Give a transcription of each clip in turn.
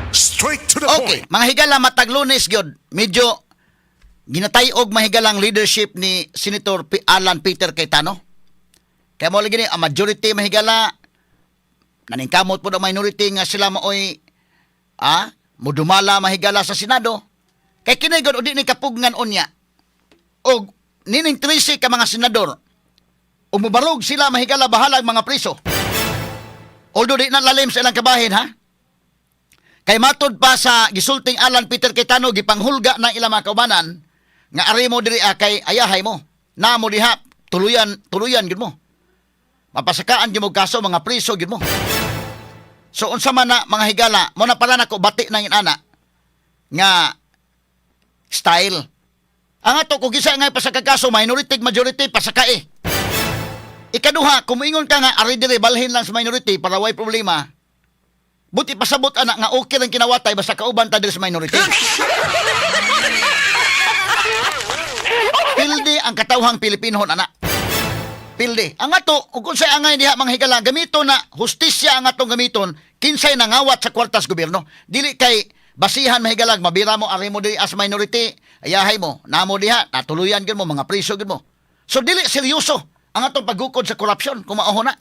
Straight to the Okay, point. mga higala matag Lunes gyud. Medyo ginatay-og mahigalang leadership ni Senator Alan Peter Cayetano. Kaya mo lagi ni ang majority mahigala naningkamot po ang minority nga sila maoy mudumala mahigala sa Senado. Kay kini gud udi ni kapugnan unya. Og nining 13 ka mga senador umubarog sila mahigala bahalag mga priso. Although di na lalim sa ilang kabahin ha. Kay matod pa sa gisulting Alan Peter Cayetano gipanghulga ng ilang mga kaubanan nga ari mo diri kay ayahay mo. Na mo diha tuluyan gyud mo. Mapasakaan gyud mo kaso mga priso gyud mo. So unsa man na mga higala, mo na pala nako bati na inana nga style. Ang ato kung gisa nga pasakakaso minority majority pasakae. Ikaduha, kumuingon ka nga ari diri balhin lang sa minority para way problema. Buti pasabot anak nga okay lang kinawatay basta kauban ta diri sa minority. Pilde ang katawhang Pilipinhon anak. Pilde. Ang ato ug unsay angay diha mga higala gamito na hustisya ang atong gamiton kinsay nangawat sa kwartas gobyerno. Dili kay basihan mahigalag mabira mo ari mo diri as minority ayahay mo namo diha natuluyan gyud mo mga priso gyud mo. So dili seryoso ang atong paggukod sa korupsyon kung mao na.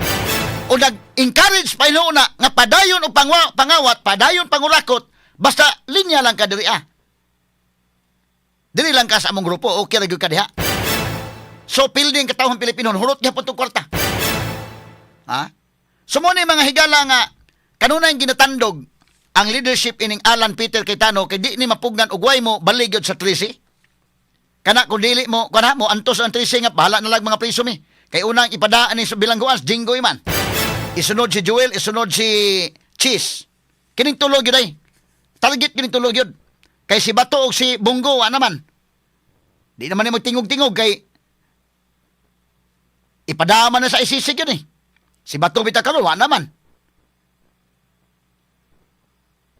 O nag-encourage pa na nga padayon o pangawat, padayon pangurakot, basta linya lang ka diri Diri lang ka sa among grupo, okay ra gyud ka diha. So building katawhan Pilipino, hulot gyapon tong kwarta. Ha? So mo ni mga higala nga kanunay ginatandog ang leadership ining Alan Peter Cayetano kay di ni mapugnan og way mo baligod sa 13. Kana kung dili mo kana mo antos ang 13 nga bahala na lang mga priso mi. Kay unang ipadaan ni sa bilangguan Jinggoy man. Isunod si Joel, isunod si Cheese. Kining tulog yun ay. Target kining tulog yun. Kay si Bato o si Bungo, naman. Di naman yung magtingog-tingog kay ipadaman na sa isisig yun eh. Si Bato Bitakaron, naman.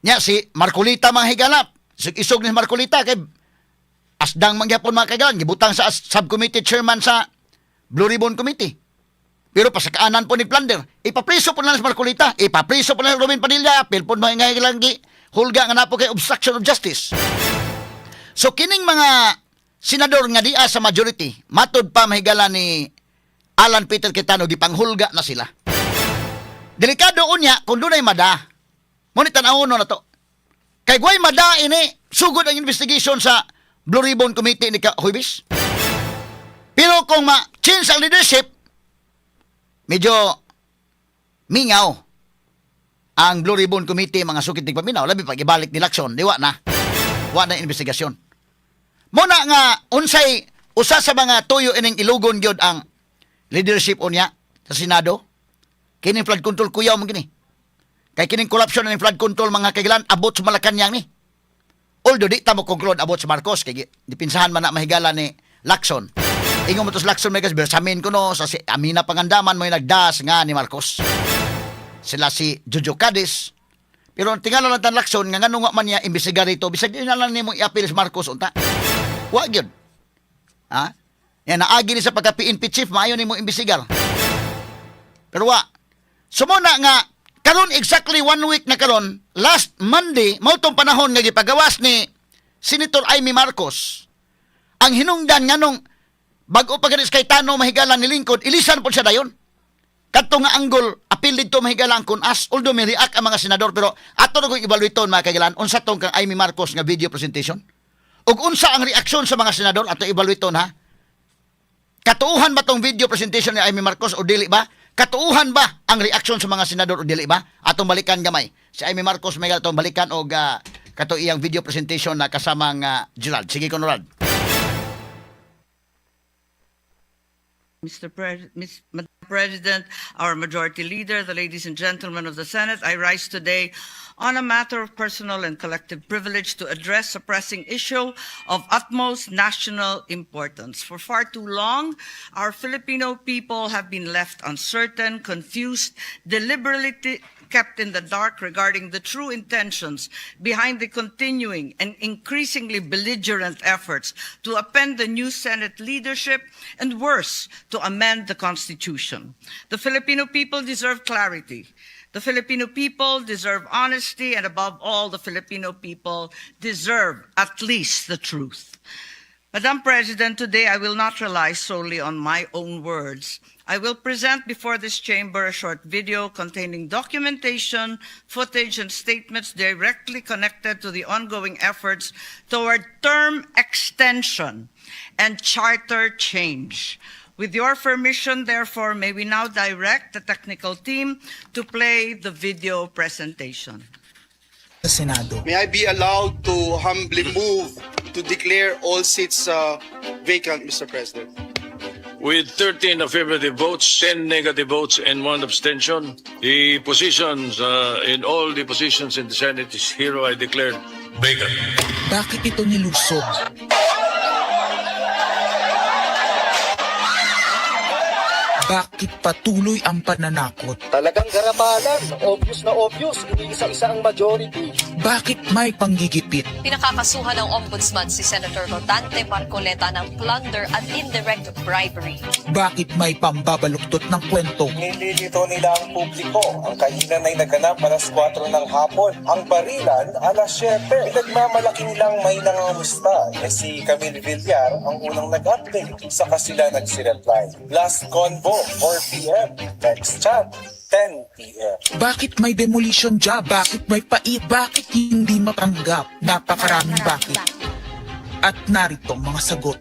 Nya, si Marcolita mga higalap. Isog ni Marcolita kay asdang mangyapon mga kagalan. Gibutang sa subcommittee chairman sa Blue Ribbon Committee. Pero pasakaanan po ni Plunder, ipapriso po na sa Marcolita, ipapriso po na sa Robin Padilla, apil po mga ngayon hulga nga na po kay obstruction of justice. So kining mga senador nga dia sa majority, matod pa mahigala ni Alan Peter Cayetano, gipanghulga na sila. Delikado unya kung doon ay mada. Ngunit tanawon na to. Kay guay mada ini, sugod ang investigation sa Blue Ribbon Committee ni Huibis. Pero kung ma-change ang leadership, medyo mingaw ang Blue Ribbon Committee mga sukit ng paminaw. Labi pag ibalik ni Lacson, diwa na. Wa na investigasyon. Muna nga, unsay, usa sa mga tuyo ining ilugon gyud ang leadership unya sa Senado. Kining flood control kuyaw mo gini. Kay kining corruption ng flood control mga kailan, abot sa Malacanang ni. Although di ta mo conclude abot sa Marcos, kay dipinsahan man na mahigala ni Lacson. Ingon mo to sa Lacson may bersamin ko no sa si Amina Pangandaman mo nagdas nga ni Marcos. Sila si Jojo Cadiz. Pero tingala lang tan Lacson nga nganong man niya imbestigar ito bisag di na lang nimo i-appeal sa Marcos unta. Wa gyud. Ha? Yan naagi ni sa pagka-PNP chief maayo nimo imbestigar. Pero wa. Sumuna nga karon exactly 1 week na karon last Monday mao tong panahon nga gipagawas ni Senator Amy Marcos. Ang hinungdan nganong bago pa ganis Cayetano mahigalan ni Lingkod, ilisan po siya dayon. Kadto nga anggol, apil dito mahigalan kun as, although may react ang mga senador, pero ato na kong evaluaton mga kaigalan, unsa tong kang Amy Marcos nga video presentation? Ug unsa ang reaksyon sa mga senador, ato evaluaton ha? Katuuhan ba tong video presentation ni Amy Marcos o dili ba? Katuuhan ba ang reaksyon sa mga senador o dili ba? Atong balikan gamay. Si Amy Marcos may atong balikan og kato iyang video presentation na kasamang Gerald. Sige, Conrad. Madam President, our Majority Leader, the ladies and gentlemen of the Senate, I rise today on a matter of personal and collective privilege to address a pressing issue of utmost national importance. For far too long, our Filipino people have been left uncertain, confused, deliberately kept in the dark regarding the true intentions behind the continuing and increasingly belligerent efforts to upend the new Senate leadership and worse, to amend the Constitution. The Filipino people deserve clarity. The Filipino people deserve honesty, and above all, the Filipino people deserve at least the truth. Madam President, today I will not rely solely on my own words. I will present before this chamber a short video containing documentation, footage, and statements directly connected to the ongoing efforts toward term extension and charter change. With your permission, therefore, may we now direct the technical team to play the video presentation. Sa Senado. May I be allowed to humbly move to declare all seats vacant, Mr. President? With 13 affirmative votes, 10 negative votes, and 1 abstention, the positions in all the positions in the Senate is hereby declared vacant. Bakit ito nilusog? Bakit patuloy ang pananakot? Talagang garapalan, obvious na obvious, iniisa-isa ang majority. Bakit may panggigipit? Pinakakasuhan ng Ombudsman si Senator Rodante Marcoleta ng plunder at indirect bribery. Bakit may pambabaluktot ng kwento? Nililito nila ang publiko. Ang kainan ay naganap alas 4 ng hapon. Ang barilan alas 7. Pinagmamalaki nilang may nangangusta. Si Camille Villar ang unang nag-update. Saka sila nagsi-reply. Last convo, 4 p.m. Next chat, 10 p.m. Bakit may demolition job? Bakit may pait? Bakit hindi matanggap? Napakaraming bakit. At narito ang mga sagot.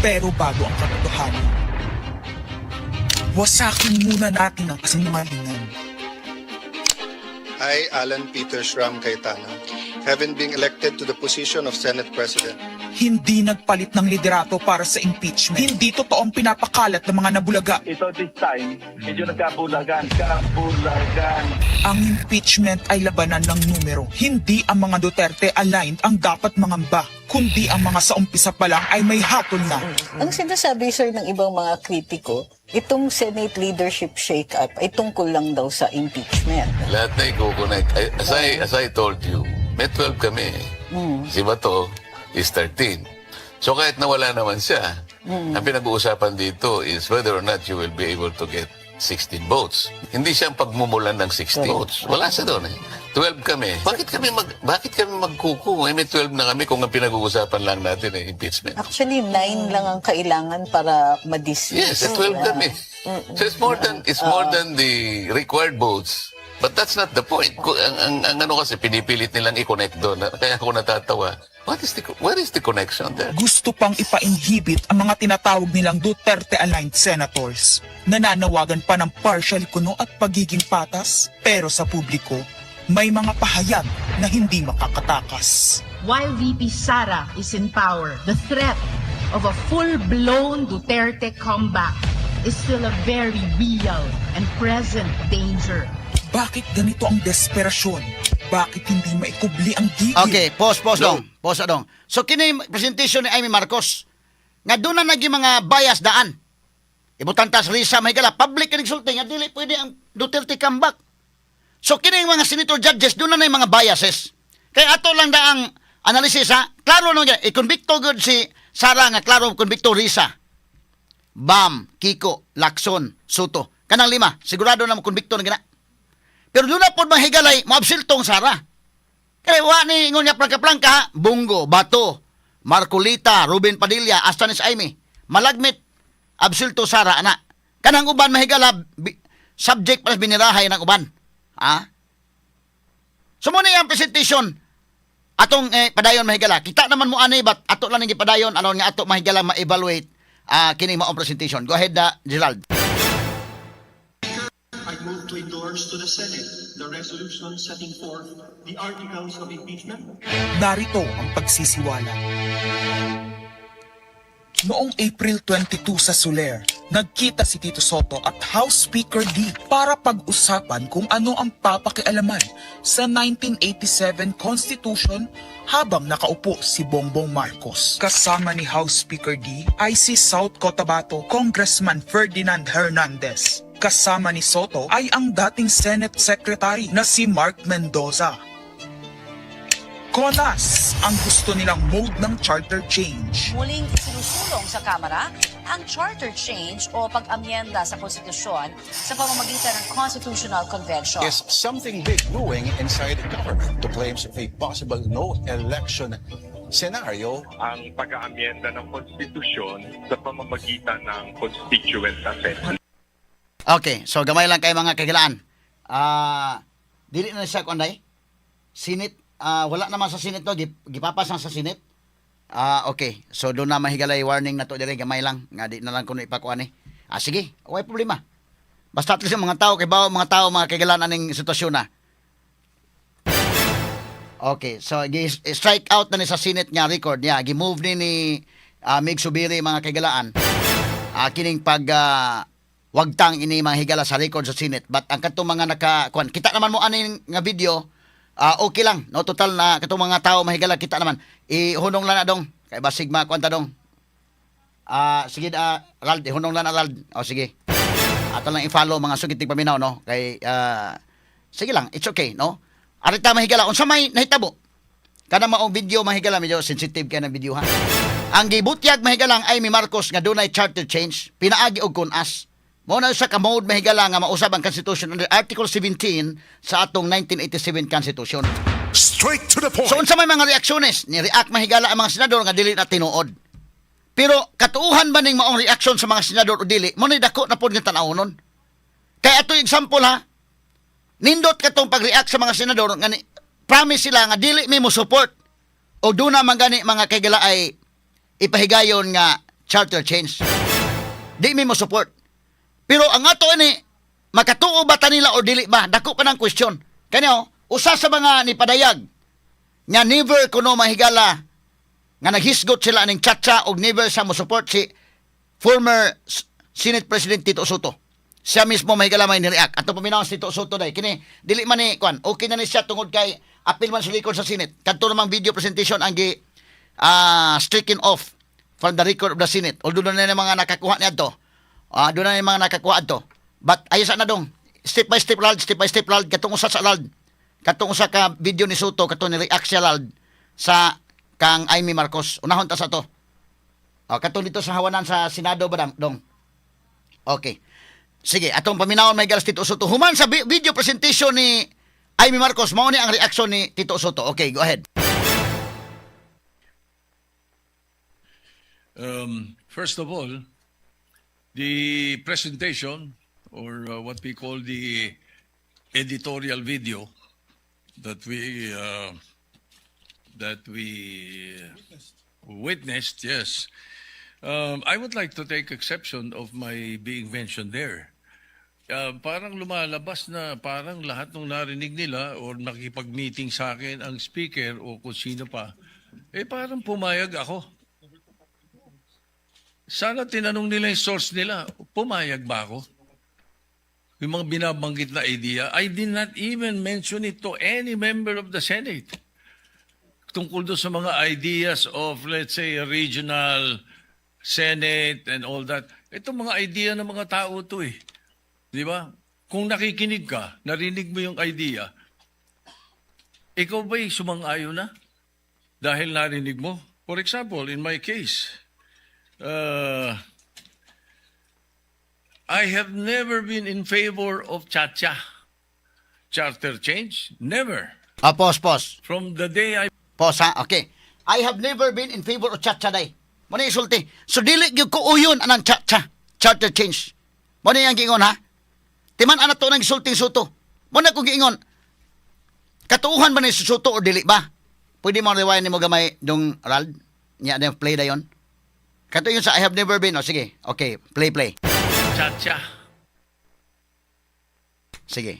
Pero bago ang katotohanan, wasakin muna natin ang kasinungalingan. I, Alan Peter Shram Cayetano, having been elected to the position of Senate President, Hindi nagpalit ng liderato para sa impeachment. Hindi totoong pinapakalat ng mga nabulaga. Ito this time, medyo nagkabulagan. Ang impeachment ay labanan ng numero. Hindi ang mga Duterte aligned ang dapat mangamba, kundi ang mga sa umpisa pa lang ay may hatol na. Ang sinasabi, sir, ng ibang mga kritiko, itong Senate leadership shake-up ay tungkol lang daw sa impeachment. Lahat na i-connect. As I told you, may 12 kami. Si Bato is 13. So kahit nawala naman siya, ang pinag-uusapan dito is whether or not you will be able to get 16 votes. Hindi siya ang pagmumulan ng 16 votes. Wala siya doon eh. 12 kami. Bakit kami magkuku? May 12 na kami kung ang pinag-uusapan lang natin eh, impeachment. Actually, 9 lang ang kailangan para ma-dismiss. Yes, 12 kami. So it's more than the required votes. But that's not the point. Ang ano kasi pinipilit nilang i-connect doon. Kaya ako natatawa. Where is the connection there? Gusto pang ipa-inhibit ang mga tinatawag nilang Duterte-aligned senators. Nananawagan pa ng partial kuno at pagiging patas. Pero sa publiko, may mga pahayag na hindi makakatakas. While VP Sara is in power, the threat of a full-blown Duterte comeback is still a very real and present danger. Bakit ganito ang desperasyon? Bakit hindi maikubli ang gigil? Okay, pause dong. Pause dong. So, kini presentation ni Amy Marcos, nga doon na naging mga bias daan. Ibutantas Risa Mahigala, public and insulting, nga dili pwede ang Duterte comeback. So, kini mga senator judges, doon na yung mga biases. Kaya ato lang da ang analysis, ha? Klaro nung yan, i-convicto good si Sara nga, klaro convicto Risa. Bam, Kiko, Lacson, Soto. Kanang 5, sigurado na mo-convicto na gina. Pero doon na po mahigalay, maabsiltong Sara. Kaya wa ni ingon niya plangka-plangka, Bungo, Bato, Marcolita, Ruben Padilla, Astanis Aimee, malagmit, absilto Sara, ana. Kanang uban mahigala, subject pa binirahay ng uban. Ha? So muna yung presentation, atong padayon mahigala. Kita naman mo ani, but ato lang yung padayon, anon nga ato mahigala ma-evaluate kining maong presentation. Go ahead, Gerald. I move to endorse to the Senate the resolution setting forth the articles of impeachment. Narito ang pagsisiwala. Noong April 22 sa Soler, nagkita si Tito Soto at House Speaker D para pag-usapan kung ano ang papakialaman sa 1987 Constitution habang nakaupo si Bongbong Marcos. Kasama ni House Speaker D ay si South Cotabato Congressman Ferdinand Hernandez. Kasama ni Soto ay ang dating Senate Secretary na si Mark Mendoza. CONAS ang gusto nilang mode ng charter change. Muling sinusulong sa Kamara ang charter change o pag-amyenda sa konstitusyon sa pamamagitan ng Constitutional Convention. Is something big brewing inside the government to claims of a possible no election scenario. Ang pag-aamyenda ng konstitusyon sa pamamagitan ng constituent assembly. Okay, so gamay lang kay mga kagilaan. Dili na siya kunday. Senate, wala naman sa Senate to, gipapasan sa Senate. Okay, so doon na mahigalay warning na to dire, gamay lang nga di na lang kuno ipakuan ni. Sige, way problema. Basta at least yung mga tao kay bawo mga tao mga kagilaan aning sitwasyon na. Okay, so strike out na ni sa Senate nga record niya, gi-move ni Mig Subiri mga kagilaan. Kining pag wagtang ini mga higala sa record sa Senate. But ang katong mga nakakuan, kita naman mo aning nga video, okay lang. No, total na katong mga tao mahigala kita naman. Ihunong lang na dong. Kay basig mga kwanta dong. Sige Rald, ihunong lang na Rald. Sige. Ato lang i-follow mga sugiting paminaw no. Kay sige lang, it's okay, no. Arita mahigala unsa may nahitabo. Kada maong video mahigala medyo sensitive kay na video ha. Ang gibutyag mahigalang ay mi Marcos nga dunay charter change, pinaagi og CONAS. Mao na sa ka-mode mahigala nga mausab ang Constitution under Article 17 sa atong 1987 Constitution. Straight to the point. So unsa may mga reaksyones? Ni-react mahigala ang mga senador nga dili na tinuod. Pero katuuhan ba ning maong reaksyon sa mga senador o dili? Mo ni dako na pod nga tan-awon. Kay ato example ha. Nindot katong pag-react sa mga senador nga promise sila nga dili mi mo support o do na man gani mga kaygala ay ipahigayon nga charter change. Di mi mo support. Pero ang ato ni makatuo ba ta nila o dili ba? Dako pa ng question. Kanyo, usa sa mga nipadayag nga never kuno mahigala nga naghisgot sila ning chatcha og never sa mo support si former Senate President Tito Soto. Siya mismo mahigala may ni-react. Ato paminaw si Tito Soto day kini dili man ni kwan. Okay na ni siya tungod kay apil man sa record sa Senate. Kadto namang video presentation ang gi stricken off from the record of the Senate. Although na mga nakakuha niadto. Doon na yung mga nakakuha to. But ayos na dong. Step by step, Lald. Katong usa sa Lald. Katong usa ka video ni Soto, katong ni-react siya, Lald, sa kang Amy Marcos. Unahon ta sa to. Katong dito sa hawanan sa Senado ba dong? Okay. Sige, atong paminawon may galas Tito Soto. Human sa video presentation ni Amy Marcos, mao ni ang reaksyon ni Tito Soto. Okay, go ahead. First of all, the presentation, or what we call the editorial video that we witnessed, yes. I would like to take exception of my being mentioned there. Parang lumalabas na parang lahat ng narinig nila or nakipag-meeting sa akin ang speaker o kung sino pa, parang pumayag ako. Sana tinanong nila yung source nila, pumayag ba ako? Yung mga binabanggit na idea, I did not even mention it to any member of the Senate. Tungkol doon sa mga ideas of, let's say, a regional Senate and all that. Ito mga idea ng mga tao to eh. Di ba? Kung nakikinig ka, narinig mo yung idea, ikaw ba'y sumang-ayon na? Dahil narinig mo? For example, in my case, I have never been in favor of charter change. Never. Pause. From the day I... Pause ha? Okay. I have never been in favor of chatcha day. Muna isulti. So dili gyud ko uyon anang charter change. Muna yang giingon ha? Timan ana to nang gisulting Soto. Muna ko giingon. Katuuhan ba ni Soto o dili ba? Pwede mo rewind nimo gamay dong Rald. Nya na play dayon. Kato yun sa I have never been. Sige. Okay. Play. Chacha. Sige.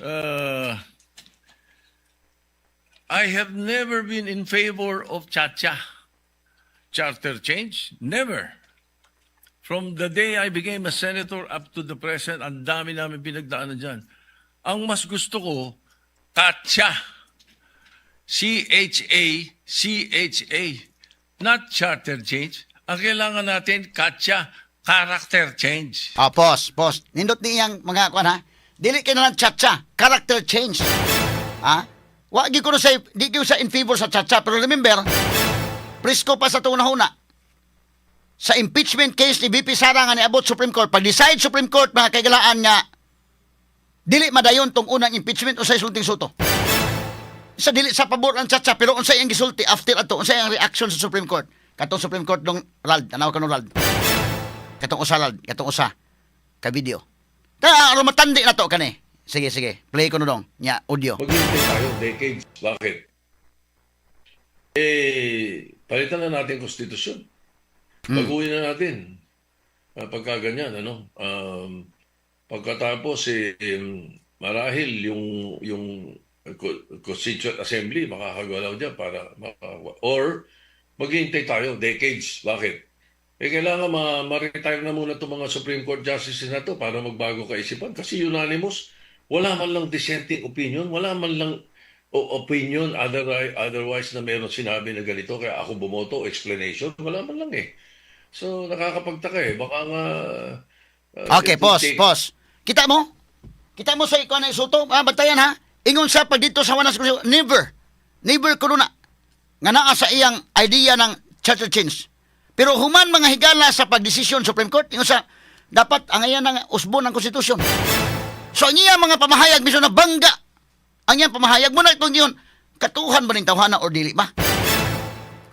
I have never been in favor of charter change. Never. From the day I became a senator up to the present, ang dami namin pinagdaanan dyan. Ang mas gusto ko, CHA. C-H-A. Not charter change. Ang kailangan natin, CHA, character change. Pause. Nindot niyang mga kuan ha. Dili kay na lang charter change. Ha? Wa gyud ko na say di gyud sa in favor sa Chacha, pero remember, presko pa sa tunahuna. Sa impeachment case ni VP Sara nga niabot Supreme Court, pag decide Supreme Court mga kaigalaan nga dili madayon tong unang impeachment unsay sulting suto. Sa dili sa pabor ang Chacha, pero unsay ang gisulti after ato, unsay ang reaction sa Supreme Court. Katong Supreme Court dong Rald, tanaw kanong Rald. Katong usa Rald, katong usa ka video. Ta aron matandi na to kani. Sige, play ko no dong nya audio. Maghihintay tayo decades. Bakit? Palitan na natin konstitusyon. Baguhin na natin. Pagka ganyan, pagkatapos, marahil yung Constituent Assembly makakagalaw dyan para or maghihintay tayo decades. Bakit? Kailangan ma-retire na muna itong mga Supreme Court Justices na to para magbago kaisipan. Kasi unanimous, wala man lang dissenting opinion, wala man lang opinion otherwise na meron sinabi na ganito, kaya ako bumoto, explanation, wala man lang eh. So, nakakapagtaka eh. Baka nga... Okay, pause. Kita mo sa ikaw na isuto, bantayan ha. Ingon sa pag dito sa wanas ko, never ko na nga naa sa iyang idea ng charter change. Pero human mga higala sa pagdesisyon Supreme Court, ingon sa dapat ang iyan ng usbon ng konstitusyon. So ang iyang mga pamahayag mismo na bangga. Ang iyang pamahayag mo na itong yun, katuhan ba ng tawhana o dili ba?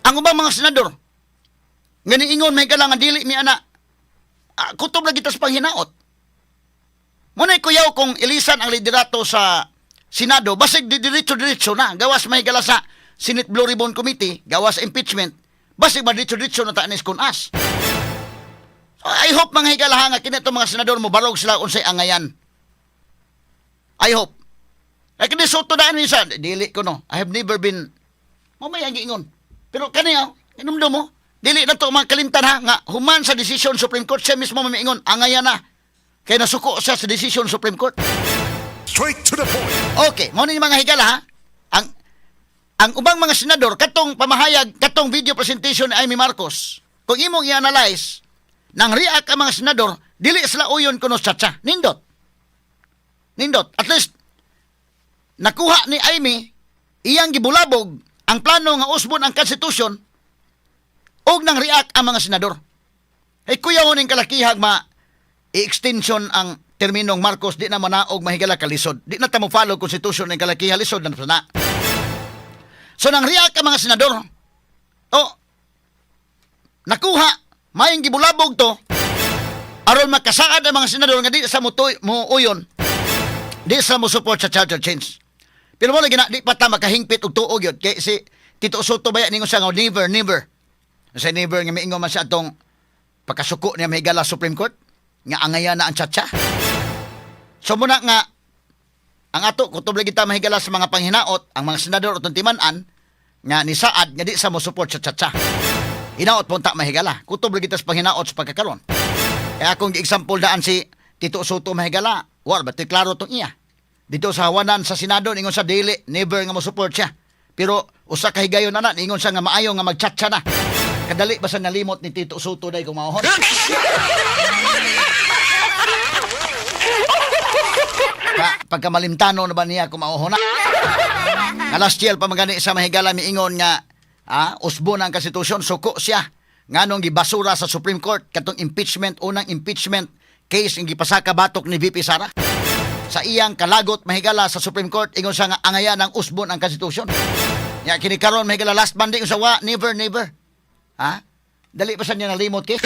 Ang ubang mga senador, nga ingon may kalangan dili ni ana, kutob lagi tas panghinaot. Muna kuyaw kung ilisan ang liderato sa Senado, basig diretso na. Gawas may gala sa Senate Blue Ribbon Committee, gawas impeachment, basig diretso na taanis kun as. So, I hope mga higala nga kinito mga senador mo barog sila unsay angayan. I hope. Ay kini soto daan minsan, dili ko no. I have never been mamaya giingon. Pero kaniya, inumdum mo, dili na to mga kalimtan ha, nga human sa decision Supreme Court, siya mismo mamiingon, angayan na. Kaya nasuko siya sa decision Supreme Court. Straight to the point. Okay, mo ni mga higala ha. Ang ubang mga senador katong pamahayag, katong video presentation ni Amy Marcos. Kung imong i-analyze, nang react ang mga senador, dili sila uyon kuno Chacha. Nindot. At least nakuha ni Amy iyang gibulabog ang plano nga usbon ang konstitusyon og nang react ang mga senador. Ay kuya ho ning kalakihag i-extension ang terminong Marcos, di na manaog mahigala kalisod. Di na ta mo follow konstitusyon ng kalakiha lisod na sana. So nang react ang mga senador, nakuha, mayang gibulabog to, aron makasaad ang mga senador nga di sa mo uyon, di sa mo support sa charter change. Pero mo lagi na, di pa ta makahingpit og tuog yun. Kaya si Tito Soto ba ningon siya nga, never. Sa never nga miingon man siya atong pagkasuko niya mahigala Supreme Court, nga angaya na ang Chacha. So muna nga, ang ato, kutob lagi ta mahigala sa mga panghinaot, ang mga senador o timanan, nga ni Saad, nga di sa mo support sa Chacha. Hinaot punta mahigala. Kutob lagi ta sa panghinaot sa pagkakaroon. Kaya kung example daan si Tito Soto mahigala, ba't klaro itong iya. Dito sa hawanan sa Senado, ningon sa dili, never nga mo support siya. Pero usa ka higayon na ningon siya nga maayo nga mag-Chacha na. Kadali ba sa nalimot ni Tito Soto dahil kung mauhon? Pagkamalimtano na ba niya kumauho na? Nga last year pa magani sa mahigala miingon nga usbon ang konstitusyon, suko siya. Nganong gibasura sa Supreme Court katong unang impeachment case ang gipasaka batok ni VP Sara. Sa iyang kalagot mahigala sa Supreme Court, ingon siya nga angayan ang usbon ang konstitusyon. Nga kinikaron mahigala last Monday sa never. Dali pa sa niya nalimot kay?